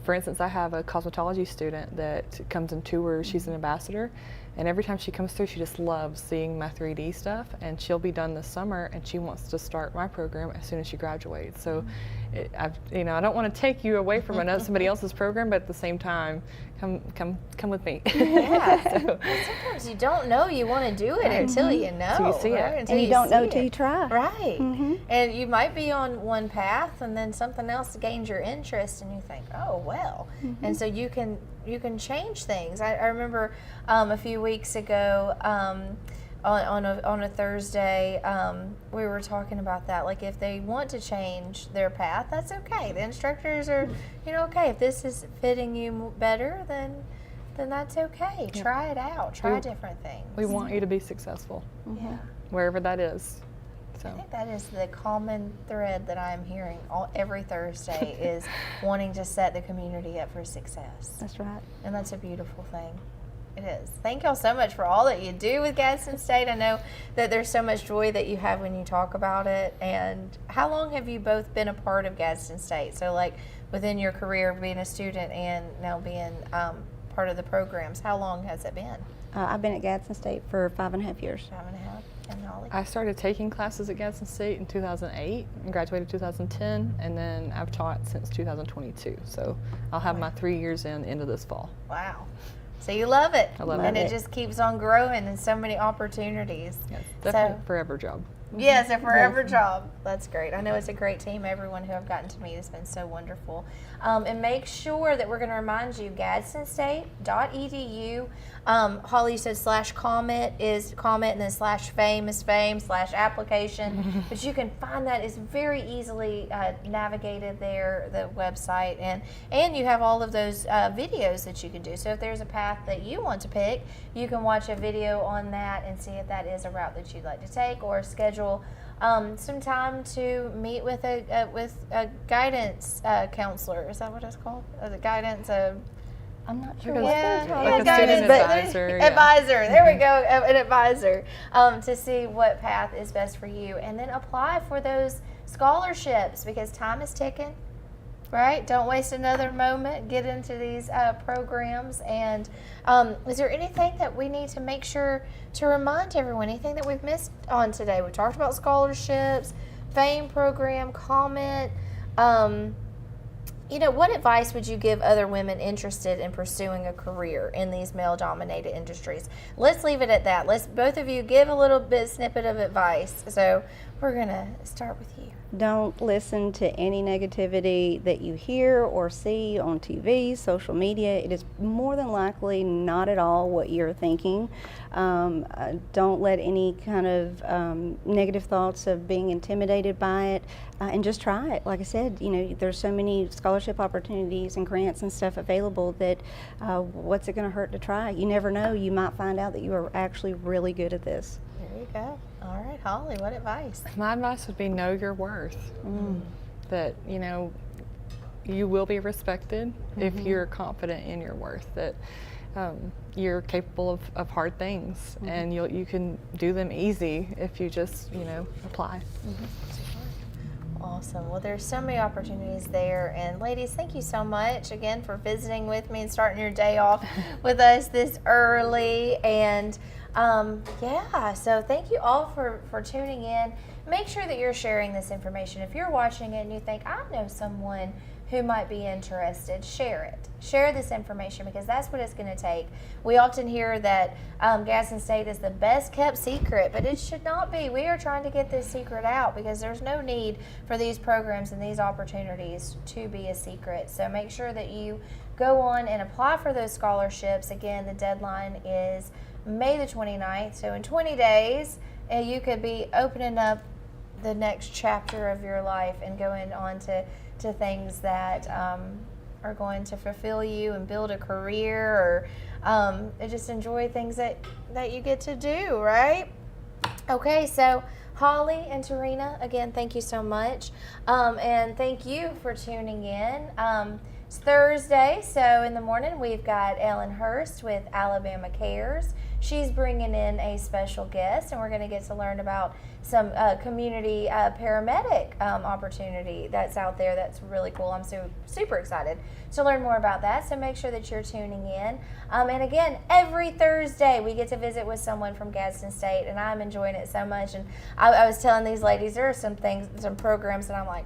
for instance, I have a cosmetology student that comes and tours. She's an ambassador. And every time she comes through, she just loves seeing my 3D stuff. And she'll be done this summer, and she wants to start my program as soon as she graduates. So, you know, I don't want to take you away from somebody else's program, but at the same time, come with me. Yeah. Sometimes you don't know you want to do it until you know. Until you see right? it. Until and you don't know until you try. Right. And you might be on one path, and then something else gains your interest, and you think, oh, well. And so you can change things. I remember a few weeks ago, on a Thursday, we were talking about that. Like, if they want to change their path, that's okay. The instructors are, you know, okay. If this is fitting you better, then that's okay. Yeah. Try it out. Try different things. We want you to be successful, wherever that is. So. I think that is the common thread that I'm hearing every Thursday is wanting to set the community up for success. That's right. And that's a beautiful thing. It is. Thank y'all so much for all that you do with Gadsden State. I know that there's so much joy that you have when you talk about it. And how long have you both been a part of Gadsden State? So, like, within your career being a student and now being part of the programs. How long has it been? I've been at Gadsden State for 5.5 years. 5.5. And Holly? I started taking classes at Gadsden State in 2008 and graduated 2010, and then I've taught since 2022. So I'll have my 3 years in into this fall. Wow. So you love it. I love it. And it just keeps on growing and so many opportunities. Yes, definitely a forever job. Yes, a forever job. That's great. I know it's a great team. Everyone who I've gotten to meet has been so wonderful. And make sure that we're going to remind you, GadsdenState.edu. Holly said /CoMeT is CoMeT, and then /fame is fame, /application. But you can find that. It's very easily navigated there, the website. And you have all of those videos that you can do. So if there's a path that you want to pick, you can watch a video on that and see if that is a route that you'd like to take, or schedule some time to meet with a guidance counselor. Is that what it's called? The guidance. I'm not sure. Like What a student advisor. Advisor. There we go. An advisor to see what path is best for you, and then apply for those scholarships because time is ticking. Right? Don't waste another moment. Get into these programs. And is there anything that we need to make sure to remind everyone? Anything that we've missed on today? We talked about scholarships, FAME program, CoMeT. What advice would you give other women interested in pursuing a career in these male-dominated industries? Let's leave it at that. Let's both of you give a little bit snippet of advice. So we're going to start with you. Don't listen to any negativity that you hear or see on TV, social media. It is more than likely not at all what you're thinking. Don't let any kind of negative thoughts of being intimidated by it, and just try it. Like I said, there's so many scholarship opportunities and grants and stuff available that what's it going to hurt to try? You never know. You might find out that you are actually really good at this. There you go. All right, Holly, what advice? My advice would be know your worth. That, you will be respected if you're confident in your worth, that you're capable of hard things, and you can do them easy if you just, apply. Awesome. Well, there's so many opportunities there. And ladies, thank you so much again for visiting with me and starting your day off with us this early. And so thank you all for tuning in. Make sure that you're sharing this information. If you're watching it and you think, I know someone who might be interested, share it. Share this information because that's what it's going to take. We often hear that Gadsden State is the best kept secret, but it should not be. We are trying to get this secret out because there's no need for these programs and these opportunities to be a secret. So make sure that you go on and apply for those scholarships. Again, the deadline is May the 29th. So in 20 days, you could be opening up the next chapter of your life and going on to things that are going to fulfill you and build a career, or just enjoy things that you get to do, right? Okay, so Holly and Tarina, again, thank you so much. And thank you for tuning in. It's Thursday, so in the morning we've got Ellen Hurst with Alabama Cares. She's bringing in a special guest, and we're going to get to learn about some community paramedic opportunity that's out there that's really cool. I'm super excited to learn more about that, so make sure that you're tuning in. And again, every Thursday we get to visit with someone from Gadsden State, and I'm enjoying it so much. And I was telling these ladies there are some programs that I'm like,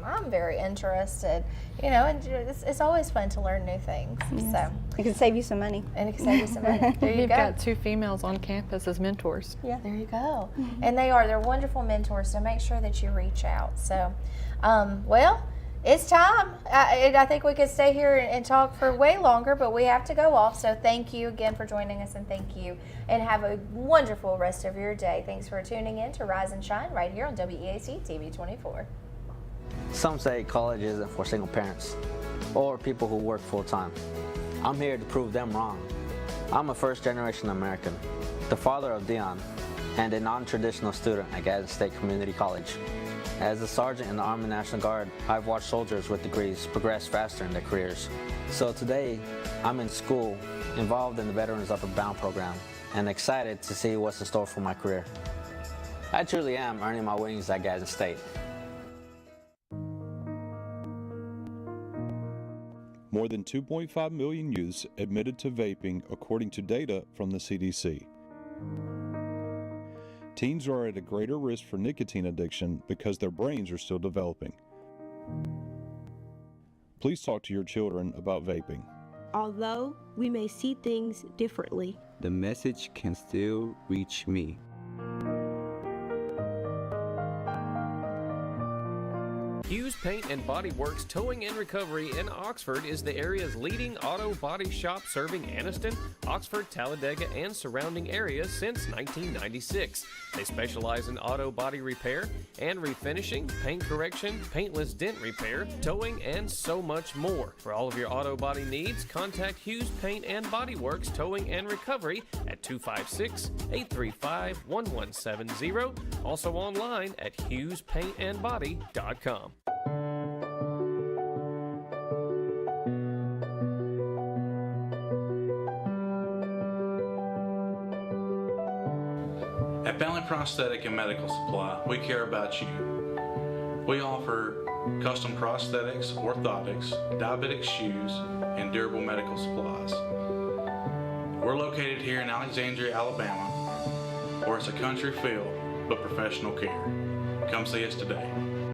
I'm very interested. And it's always fun to learn new things. Yes. So it can save you some money. And it can save you some money. There you We've go. got 2 females on campus as mentors. Yeah. There you go. And they're wonderful mentors, so make sure that you reach out. So, well, it's time. I think we could stay here and talk for way longer, but we have to go off. So thank you again for joining us, and thank you. And have a wonderful rest of your day. Thanks for tuning in to Rise and Shine right here on WEAC TV 24. Some say college isn't for single parents or people who work full-time. I'm here to prove them wrong. I'm a first-generation American, the father of Dion, and a non-traditional student at Gadsden State Community College. As a sergeant in the Army National Guard, I've watched soldiers with degrees progress faster in their careers. So today, I'm in school, involved in the Veterans Upward Bound program, and excited to see what's in store for my career. I truly am earning my wings at Gadsden State. More than 2.5 million youths admitted to vaping according to data from the CDC. Teens are at a greater risk for nicotine addiction because their brains are still developing. Please talk to your children about vaping. Although we may see things differently, The message can still reach me. Hughes Paint and Body Works Towing and Recovery in Oxford is the area's leading auto body shop serving Anniston, Oxford, Talladega, and surrounding areas since 1996. They specialize in auto body repair and refinishing, paint correction, paintless dent repair, towing, and so much more. For all of your auto body needs, contact Hughes Paint and Body Works Towing and Recovery at 256-835-1170. Also online at HughesPaintandBody.com. At Bentley Prosthetic and Medical Supply, we care about you. We offer custom prosthetics, orthotics, diabetic shoes, and durable medical supplies. We're located here in Alexandria, Alabama, where it's a country feel but professional care. Come see us today.